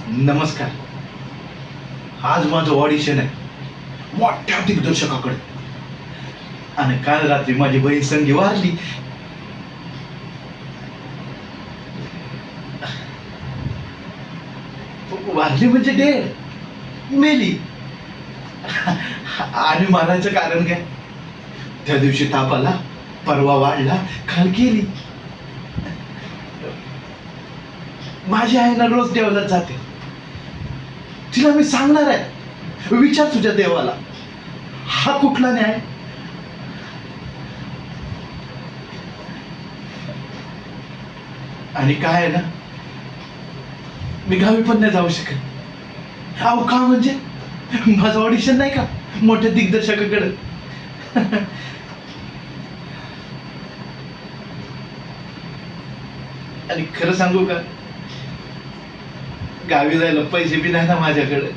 नमस्कार. आज माझं ऑडिशन आहे मोठ्या दिग्दर्शकाकडे. आणि काल रात्री माझी बहीण संगी वारली. वारली म्हणजे डेड मेली. आणि मारायचं कारण काय? त्या दिवशी ताप आला, परवा वाढला, काल गेली. माझी आई ना रोज देवाला जाते. तिला मी सांगणार आहे, विचार तुझ्या देवाला, हा कुठला न्याय? आणि काय आहे ना, मी गावी पण नाही जाऊ शकत. अहो का म्हणजे माझं ऑडिशन नाही का मोठ्या दिग्दर्शकाकडे. आणि खरं सांगू का, गावी जायला पैसे बी नाही ना माझ्याकडे.